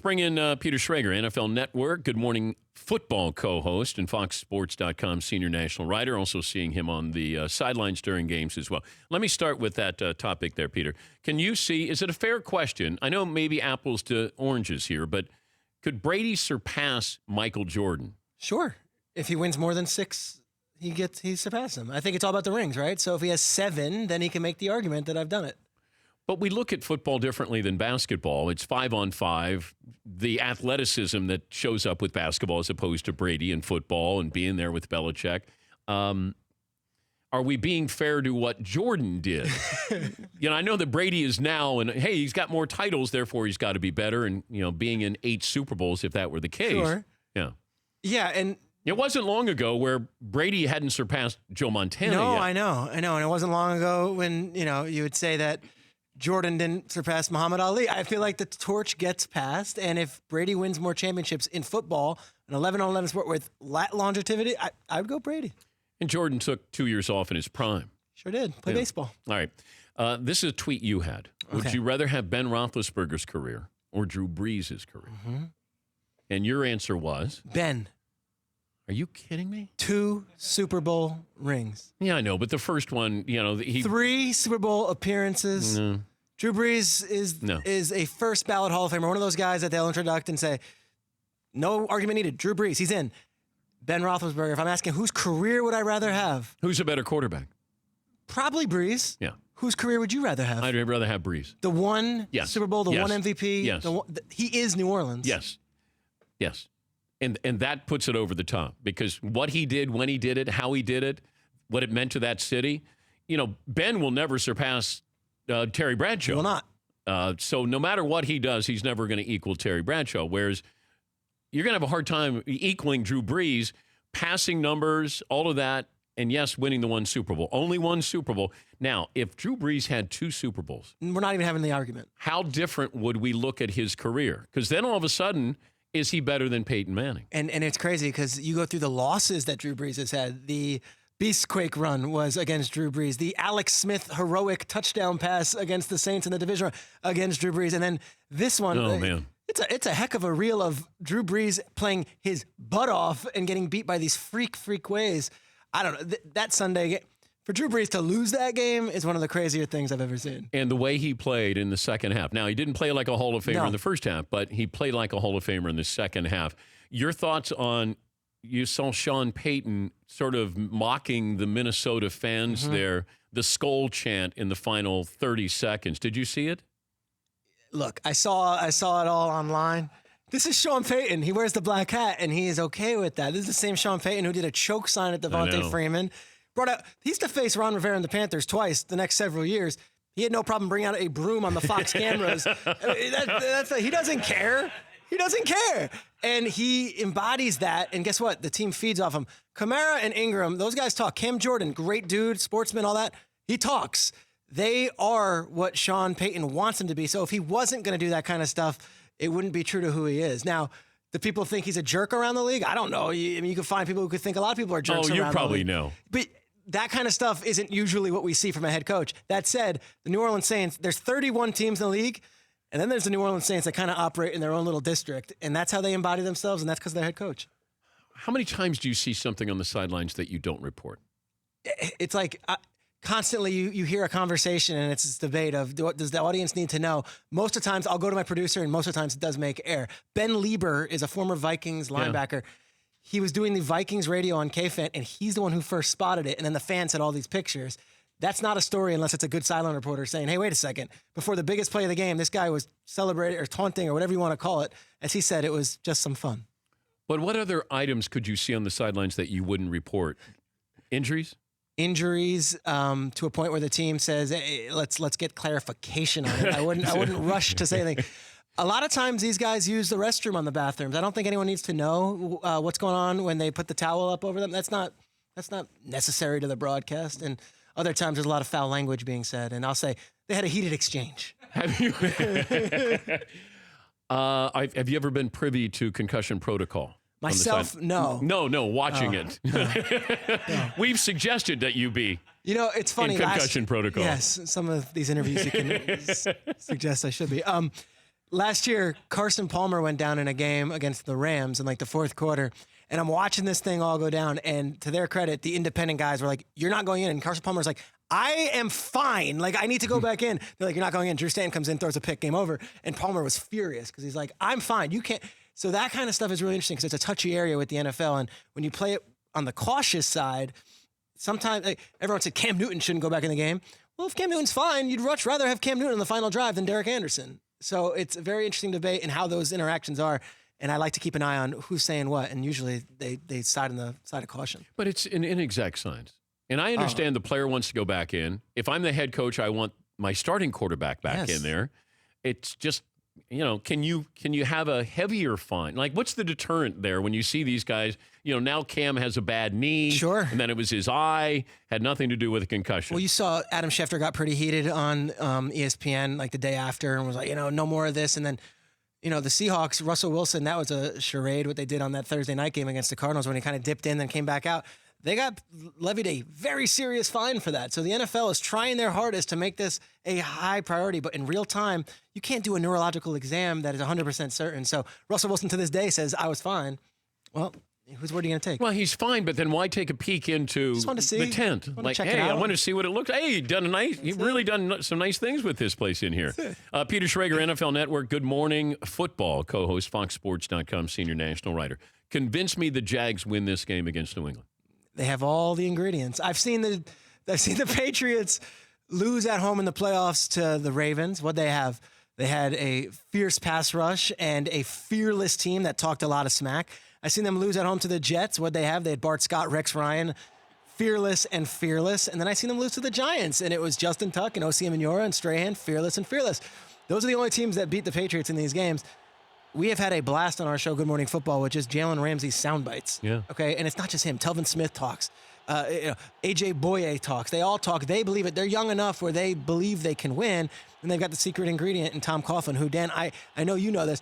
bring in Peter Schrager, NFL Network, Good Morning Football co-host and FoxSports.com senior national writer. Also seeing him on the sidelines during games as well. Let me start with that topic there, Peter. Can you see, is it a fair question? I know maybe apples to oranges here, but could Brady surpass Michael Jordan? Sure. If he wins more than 6, he surpasses him. I think it's all about the rings, right? So if he has 7, then he can make the argument that I've done it. But we look at football differently than basketball. It's 5-on-5. The athleticism that shows up with basketball as opposed to Brady in football and being there with Belichick. Are we being fair to what Jordan did? I know that Brady is now, and hey, he's got more titles, therefore he's got to be better. And, being in 8 Super Bowls, if that were the case. Sure. Yeah. Yeah, and it wasn't long ago where Brady hadn't surpassed Joe Montana yet. I know. And it wasn't long ago when, you would say that Jordan didn't surpass Muhammad Ali. I feel like the torch gets passed, and if Brady wins more championships in football, an 11-on-11 sport with longevity, I would go Brady. And Jordan took 2 years off in his prime. Sure did. Play baseball. All right. This is a tweet you had. Would you rather have Ben Roethlisberger's career or Drew Brees' career? Mm-hmm. And your answer was? Ben. Are you kidding me? 2 Super Bowl rings. Yeah, I know, but the first one, 3 Super Bowl appearances. No. Drew Brees is a first ballot Hall of Famer, one of those guys that they'll introduce and say, no argument needed. Drew Brees, he's in. Ben Roethlisberger, if I'm asking whose career would I rather have? Who's a better quarterback? Probably Brees. Yeah. Whose career would you rather have? I'd rather have Brees. The one Super Bowl, the one MVP. Yes. He is New Orleans. Yes. And that puts it over the top because what he did, when he did it, how he did it, what it meant to that city. Ben will never surpass Terry Bradshaw. He will not. So no matter what he does, he's never going to equal Terry Bradshaw. Whereas you're going to have a hard time equaling Drew Brees, passing numbers, all of that, and yes, winning the one Super Bowl. Only one Super Bowl. Now, if Drew Brees had 2 Super Bowls. We're not even having the argument. How different would we look at his career? Because then all of a sudden, is he better than Peyton Manning? And it's crazy because you go through the losses that Drew Brees has had. The Beastquake run was against Drew Brees. The Alex Smith heroic touchdown pass against the Saints in the division against Drew Brees. And then this one. Oh, man. It's a heck of a reel of Drew Brees playing his butt off and getting beat by these freak ways. I don't know. That Sunday, for Drew Brees to lose that game is one of the crazier things I've ever seen. And the way he played in the second half. Now, he didn't play like a Hall of Famer in the first half, but he played like a Hall of Famer in the second half. Your thoughts on, you saw Sean Payton sort of mocking the Minnesota fans there, the skull chant in the final 30 seconds. Did you see it? Look, I saw it all online. This is Sean Payton. He wears the black hat, and he is okay with that. This is the same Sean Payton who did a choke sign at Devontae Freeman. He used to face Ron Rivera and the Panthers twice the next several years. He had no problem bringing out a broom on the Fox cameras. He doesn't care. He doesn't care. And he embodies that, and guess what? The team feeds off him. Kamara and Ingram, those guys talk. Cam Jordan, great dude, sportsman, all that. He talks. They are what Sean Payton wants him to be. So if he wasn't going to do that kind of stuff, it wouldn't be true to who he is. Now, do people think he's a jerk around the league? I don't know. You can find people who could think a lot of people are jerks around the league. Oh, you probably know. But that kind of stuff isn't usually what we see from a head coach. That said, the New Orleans Saints, there's 31 teams in the league, and then there's the New Orleans Saints that kind of operate in their own little district, and that's how they embody themselves, and that's because of their head coach. How many times do you see something on the sidelines that you don't report? It's like constantly you hear a conversation, and it's this debate of what does the audience need to know? Most of the times I'll go to my producer, and most of the times it does make air. Ben Lieber is a former Vikings linebacker. Yeah. He was doing the Vikings radio on KFAN, and he's the one who first spotted it, and then the fans had all these pictures. That's not a story unless it's a good sideline reporter saying, hey, wait a second. Before the biggest play of the game, this guy was celebrating or taunting or whatever you want to call it. As he said, it was just some fun. But what other items could you see on the sidelines that you wouldn't report? Injuries? Injuries to a point where the team says, hey, let's get clarification on it. I wouldn't rush to say anything. A lot of times these guys use the restroom on the bathrooms. I don't think anyone needs to know what's going on when they put the towel up over them. That's not necessary to the broadcast. And other times there's a lot of foul language being said. And I'll say they had a heated exchange. Have you ever been privy to concussion protocol? Myself, no. No, watching it. No. We've suggested that you be. It's funny. In concussion protocol. Yes, some of these interviews you can suggest I should be. last year, Carson Palmer went down in a game against the Rams in like the fourth quarter. And I'm watching this thing all go down. And to their credit, the independent guys were like, you're not going in. And Carson Palmer's like, I am fine. Like, I need to go back in. They're like, you're not going in. Drew Stanton comes in, throws a pick, game over. And Palmer was furious because he's like, I'm fine. You can't. So that kind of stuff is really interesting because it's a touchy area with the NFL. And when you play it on the cautious side, sometimes everyone said Cam Newton shouldn't go back in the game. Well, if Cam Newton's fine, you'd much rather have Cam Newton in the final drive than Derek Anderson. So it's a very interesting debate and how those interactions are. And I like to keep an eye on who's saying what. And usually they side on the side of caution. But it's an inexact science. And I understand the player wants to go back in. If I'm the head coach, I want my starting quarterback back in there. It's just, can you have a heavier fine? Like, what's the deterrent there when you see these guys? Now Cam has a bad knee. Sure. And then it was his eye. Had nothing to do with a concussion. Well, you saw Adam Schefter got pretty heated on ESPN like the day after and was like, no more of this. And then, the Seahawks, Russell Wilson, that was a charade, what they did on that Thursday night game against the Cardinals when he kind of dipped in and came back out. They got levied a very serious fine for that. So the NFL is trying their hardest to make this a high priority, but in real time, you can't do a neurological exam that is 100% certain. So Russell Wilson to this day says, I was fine. Well, whose word are you going to take? Well, he's fine, but then why take a peek into the tent? Like, hey, I want to see what it looks like. Hey, you've really done some nice things with this place in here. Peter Schrager, NFL Network, Good Morning Football co-host, FoxSports.com, senior national writer. Convince me the Jags win this game against New England. They have all the ingredients. I've seen the Patriots lose at home in the playoffs to the Ravens. What they have? They had a fierce pass rush and a fearless team that talked a lot of smack. I've seen them lose at home to the Jets. What they have? They had Bart Scott, Rex Ryan, fearless and fearless. And then I seen them lose to the Giants, and it was Justin Tuck and Osi Umenyiora and Strahan, fearless and fearless. Those are the only teams that beat the Patriots in these games. We have had a blast on our show, Good Morning Football, with just Jalen Ramsey's sound bites. Yeah. Okay, and it's not just him. Telvin Smith talks. AJ Boye talks. They all talk. They believe it. They're young enough where they believe they can win, and they've got the secret ingredient in Tom Coughlin, who, Dan, I know you know this.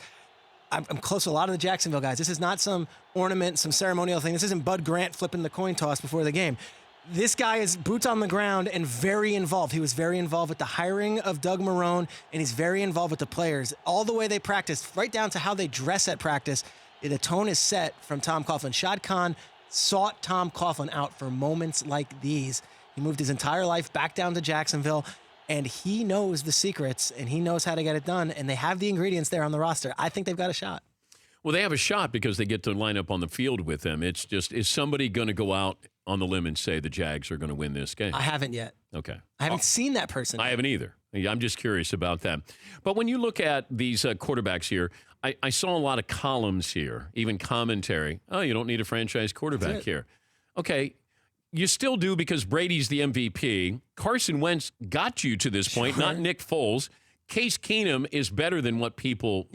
I'm close to a lot of the Jacksonville guys. This is not some ornament, some ceremonial thing. This isn't Bud Grant flipping the coin toss before the game. This guy is boots on the ground and very involved. He was very involved with the hiring of Doug Marrone, and he's very involved with the players. All the way they practice, right down to how they dress at practice, the tone is set from Tom Coughlin. Shad Khan sought Tom Coughlin out for moments like these. He moved his entire life back down to Jacksonville, and he knows the secrets, and he knows how to get it done, and they have the ingredients there on the roster. I think they've got a shot. Well, they have a shot because they get to line up on the field with them. It's just, is somebody going to go out on the limb and say the Jags are going to win this game? I haven't yet. Okay. I haven't seen that person. I haven't either. I'm just curious about that. But when you look at these quarterbacks here, I saw a lot of columns here, even commentary. Oh, you don't need a franchise quarterback here. Okay. You still do because Brady's the MVP. Carson Wentz got you to this point, not Nick Foles. Case Keenum is better than what people,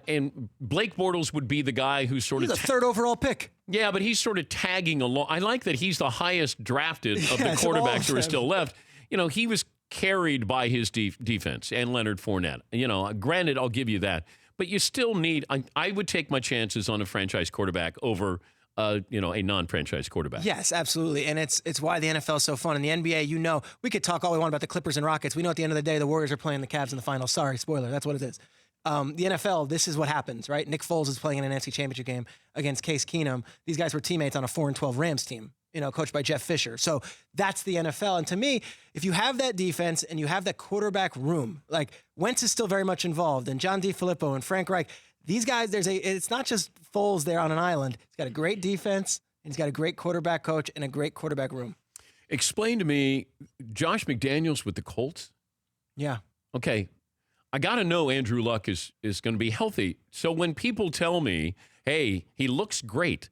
and Blake Bortles would be the guy who's sort of the third overall pick. Yeah, but he's sort of tagging along. I like that he's the highest drafted of the quarterbacks who are still left. He was carried by his defense and Leonard Fournette. Granted, I'll give you that. But you still need, I would take my chances on a franchise quarterback over a non-franchise quarterback. Yes, absolutely. And it's why the NFL is so fun. In the NBA, we could talk all we want about the Clippers and Rockets. We know at the end of the day, the Warriors are playing the Cavs in the finals. Sorry, spoiler. That's what it is. The NFL, this is what happens, right? Nick Foles is playing in an NFC Championship game against Case Keenum. These guys were teammates on a 4-12 Rams team, coached by Jeff Fisher. So that's the NFL. And to me, if you have that defense and you have that quarterback room, like Wentz is still very much involved, and John DeFilippo and Frank Reich, these guys, it's not just Foles there on an island. He's got a great defense, and he's got a great quarterback coach and a great quarterback room. Explain to me, Josh McDaniels with the Colts? Yeah. Okay. I got to know Andrew Luck is going to be healthy. So when people tell me, hey, he looks great,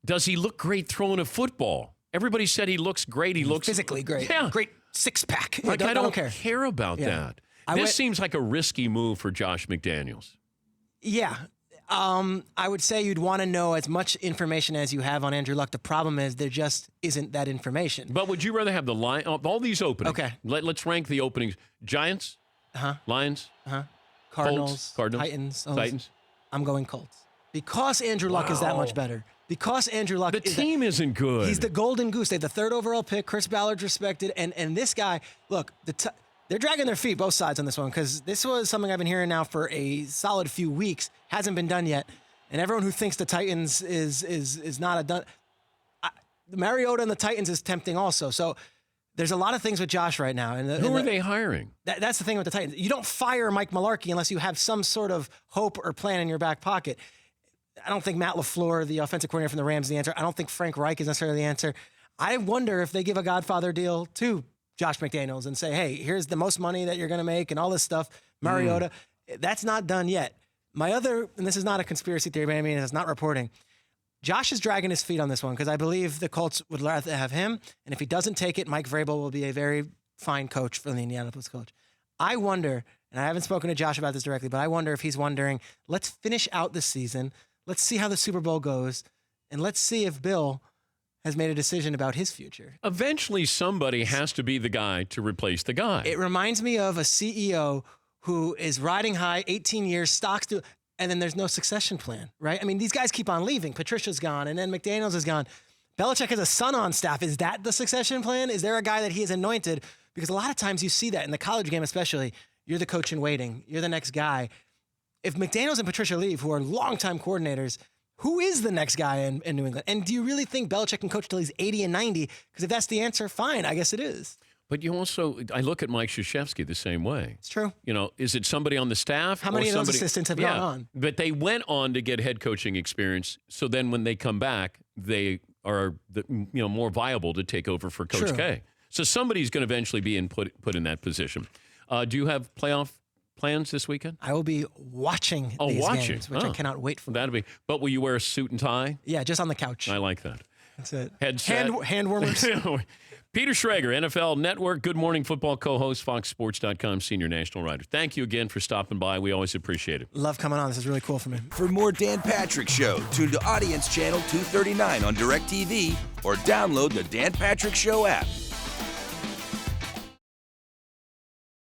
does he look great throwing a football? Everybody said he looks great. He looks physically great. Yeah. Great six-pack. Like, I don't care about that. This seems like a risky move for Josh McDaniels. Yeah. I would say you'd want to know as much information as you have on Andrew Luck. The problem is there just isn't that information. But would you rather have the line, all these openings? Okay. Let's rank the openings. Giants? Lions? Cardinals? Colts, Titans? I'm going Colts. Because Andrew Luck is that much better. Because Andrew Luck the team isn't good. He's the golden goose. They have the third overall pick. Chris Ballard's respected. And this guy, look, they're dragging their feet, both sides on this one, because this was something I've been hearing now for a solid few weeks. Hasn't been done yet. And everyone who thinks the Titans is not a done. Mariota and the Titans is tempting also. So there's a lot of things with Josh right now. And who are they hiring? That's the thing with the Titans. You don't fire Mike Mularkey unless you have some sort of hope or plan in your back pocket. I don't think Matt LaFleur, the offensive coordinator from the Rams, is the answer. I don't think Frank Reich is necessarily the answer. I wonder if they give a Godfather deal to Josh McDaniels and say, hey, here's the most money that you're going to make and all this stuff. Mariota, that's not done yet. My other, and this is not a conspiracy theory, but I mean, it's not reporting. Josh is dragging his feet on this one because I believe the Colts would rather have him. And if he doesn't take it, Mike Vrabel will be a very fine coach for the Indianapolis coach. I wonder, and I haven't spoken to Josh about this directly, but I wonder if he's wondering, let's finish out the season. Let's see how the Super Bowl goes. And let's see if Bill has made a decision about his future. Eventually, somebody has to be the guy to replace the guy. It reminds me of a CEO who is riding high, 18 years, stocks do, and then there's no succession plan, right? I mean, these guys keep on leaving. Patricia's gone, and then McDaniels is gone. Belichick has a son on staff. Is that the succession plan? Is there a guy that he has anointed? Because a lot of times you see that in the college game especially. You're the coach in waiting. You're the next guy. If McDaniels and Patricia leave, who are longtime coordinators, who is the next guy in New England? And do you really think Belichick can coach till he's 80 and 90? Because if that's the answer, fine, I guess it is. But you also, I look at Mike Krzyzewski the same way. It's true. You know, is it somebody on the staff? How many of those assistants have gone on? But they went on to get head coaching experience. So then when they come back, they are more viable to take over for Coach K. So somebody's going to eventually be put in that position. Do you have playoff plans this weekend? I will be watching these games, which I cannot wait for. But will you wear a suit and tie? Yeah, just on the couch. I like that. That's it. Headset. Hand warmers. Peter Schrager, NFL Network, Good Morning Football co-host, FoxSports.com senior national writer. Thank you again for stopping by. We always appreciate it. Love coming on. This is really cool for me. For more Dan Patrick Show, tune to Audience Channel 239 on DirecTV or download the Dan Patrick Show app.